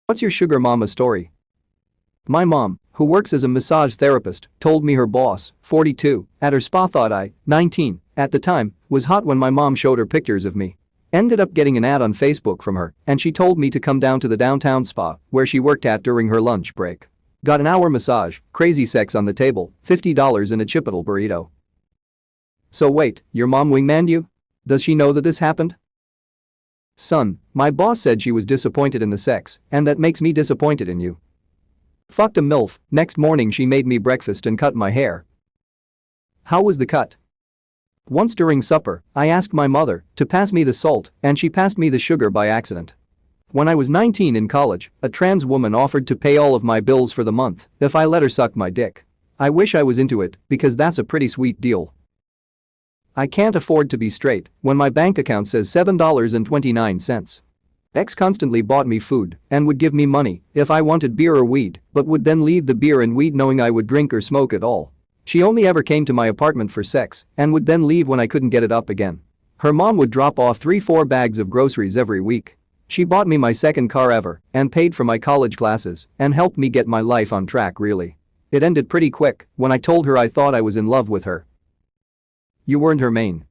What's your sugar mama story? My mom, who works as a massage therapist, told me her boss, 42, at her spa thought I, 19, at the time, was hot when my mom showed her pictures of me. Ended up getting an ad on Facebook from her, and she told me to come down to the downtown spa where she worked at during her lunch break. Got an hour massage, crazy sex on the table, $50 in a Chipotle burrito. So wait, your mom wingmaned you? Does she know that this happened? Son, my boss said she was disappointed in the sex, and that makes me disappointed in you. Fucked a MILF, next morning she made me breakfast and cut my hair. How was the cut? Once during supper, I asked my mother to pass me the salt and she passed me the sugar by accident. When I was 19 in college, a trans woman offered to pay all of my bills for the month if I let her suck my dick. I wish I was into it because that's a pretty sweet deal. I can't afford to be straight when my bank account says $7.29. Ex constantly bought me food and would give me money if I wanted beer or weed, but would then leave the beer and weed knowing I would drink or smoke at all. She only ever came to my apartment for sex and would then leave when I couldn't get it up again. Her mom would drop off 3-4 bags of groceries every week. She bought me my second car ever and paid for my college classes and helped me get my life on track really. It ended pretty quick when I told her I thought I was in love with her. You weren't her main.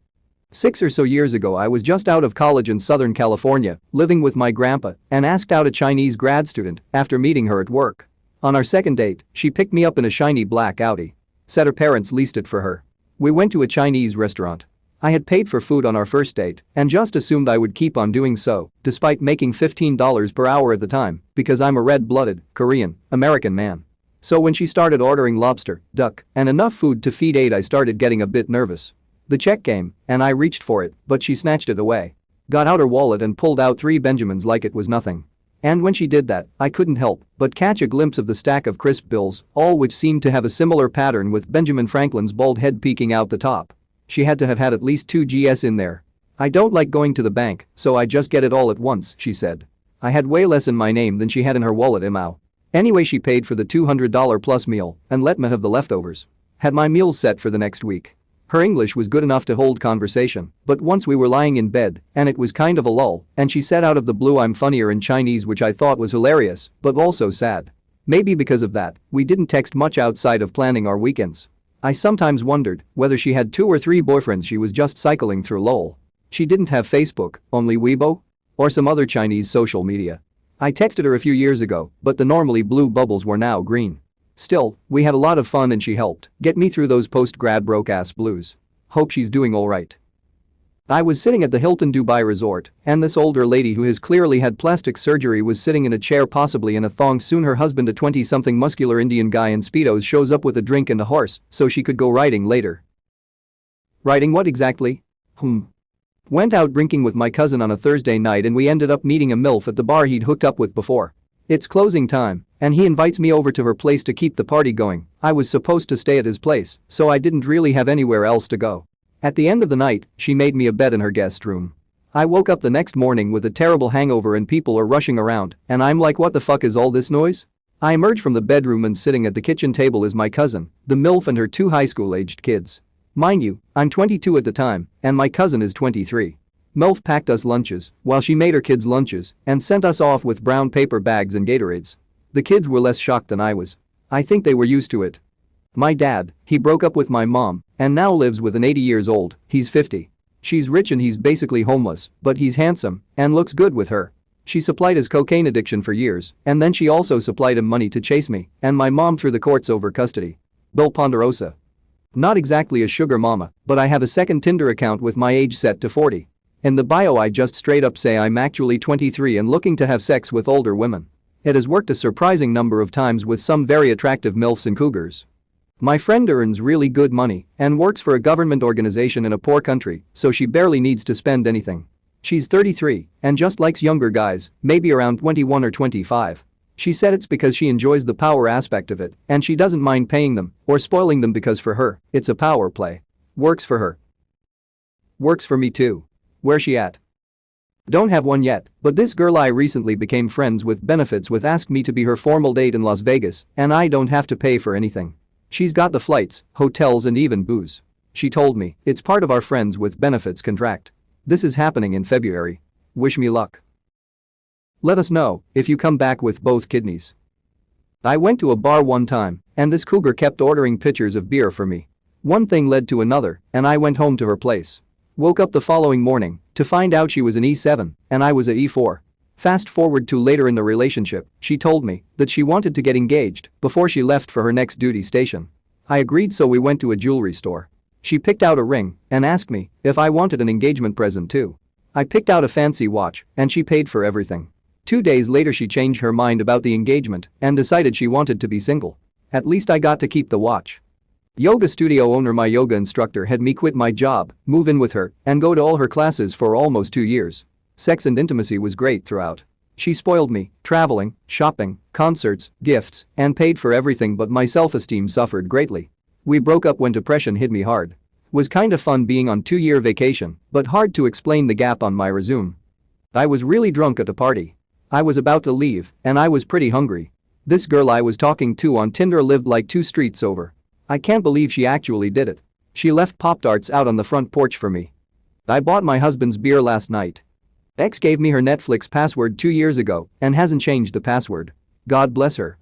6 or so years ago I was just out of college in Southern California, living with my grandpa, and asked out a Chinese grad student after meeting her at work. On our second date, she picked me up in a shiny black Audi. Said her parents leased it for her. We went to a Chinese restaurant. I had paid for food on our first date and just assumed I would keep on doing so, despite making $15 per hour at the time, because I'm a red-blooded, Korean, American man. So when she started ordering lobster, duck, and enough food to feed 8, I started getting a bit nervous. The check came, and I reached for it, but she snatched it away. Got out her wallet and pulled out 3 Benjamins like it was nothing. And when she did that, I couldn't help but catch a glimpse of the stack of crisp bills, all which seemed to have a similar pattern with Benjamin Franklin's bald head peeking out the top. She had to have had at least 2 GS in there. I don't like going to the bank, so I just get it all at once, she said. I had way less in my name than she had in her wallet, Imao. Anyway, she paid for the $200 plus meal and let me have the leftovers. Had my meals set for the next week. Her English was good enough to hold conversation, but once we were lying in bed, and it was kind of a lull, and she said out of the blue I'm funnier in Chinese, which I thought was hilarious, but also sad. Maybe because of that, we didn't text much outside of planning our weekends. I sometimes wondered whether she had 2 or 3 boyfriends she was just cycling through lol. She didn't have Facebook, only Weibo? Or some other Chinese social media. I texted her a few years ago, but the normally blue bubbles were now green. Still, we had a lot of fun and she helped get me through those post-grad broke-ass blues. Hope she's doing alright. I was sitting at the Hilton Dubai Resort, and this older lady who has clearly had plastic surgery was sitting in a chair, possibly in a thong. Soon her husband, a 20-something muscular Indian guy in Speedos, shows up with a drink and a horse so she could go riding later. Riding what exactly? Went out drinking with my cousin on a Thursday night and we ended up meeting a MILF at the bar he'd hooked up with before. It's closing time, and he invites me over to her place to keep the party going. I was supposed to stay at his place, so I didn't really have anywhere else to go. At the end of the night, she made me a bed in her guest room. I woke up the next morning with a terrible hangover and people are rushing around, and I'm like, what the fuck is all this noise? I emerge from the bedroom and sitting at the kitchen table is my cousin, the MILF, and her 2 high school-aged kids. Mind you, I'm 22 at the time, and my cousin is 23. MILF packed us lunches while she made her kids lunches and sent us off with brown paper bags and Gatorades. The kids were less shocked than I was. I think they were used to it. My dad, he broke up with my mom and now lives with an 80 years old, he's 50. She's rich and he's basically homeless, but he's handsome and looks good with her. She supplied his cocaine addiction for years, and then she also supplied him money to chase me and my mom through the courts over custody. Bill Ponderosa. Not exactly a sugar mama, but I have a second Tinder account with my age set to 40. In the bio I just straight up say I'm actually 23 and looking to have sex with older women. It has worked a surprising number of times with some very attractive MILFs and cougars. My friend earns really good money and works for a government organization in a poor country, so she barely needs to spend anything. She's 33 and just likes younger guys, maybe around 21 or 25. She said it's because she enjoys the power aspect of it and she doesn't mind paying them or spoiling them because for her, it's a power play. Works for her. Works for me too. Where's she at? Don't have one yet, but this girl I recently became friends with benefits with asked me to be her formal date in Las Vegas, and I don't have to pay for anything. She's got the flights, hotels and even booze. She told me it's part of our friends with benefits contract. This is happening in February. Wish me luck. Let us know if you come back with both kidneys. I went to a bar one time, and this cougar kept ordering pitchers of beer for me. One thing led to another, and I went home to her place. Woke up the following morning to find out she was an E7 and I was a E4. Fast forward to later in the relationship, she told me that she wanted to get engaged before she left for her next duty station. I agreed, so we went to a jewelry store. She picked out a ring and asked me if I wanted an engagement present too. I picked out a fancy watch and she paid for everything. 2 days later she changed her mind about the engagement and decided she wanted to be single. At least I got to keep the watch. Yoga studio owner, my yoga instructor had me quit my job, move in with her, and go to all her classes for almost 2 years. Sex and intimacy was great throughout. She spoiled me, traveling, shopping, concerts, gifts, and paid for everything, but my self-esteem suffered greatly. We broke up when depression hit me hard. Was kinda fun being on 2-year vacation, but hard to explain the gap on my resume. I was really drunk at a party. I was about to leave, and I was pretty hungry. This girl I was talking to on Tinder lived like 2 streets over. I can't believe she actually did it. She left Pop-Tarts out on the front porch for me. I bought my husband's beer last night. Ex gave me her Netflix password 2 years ago and hasn't changed the password. God bless her.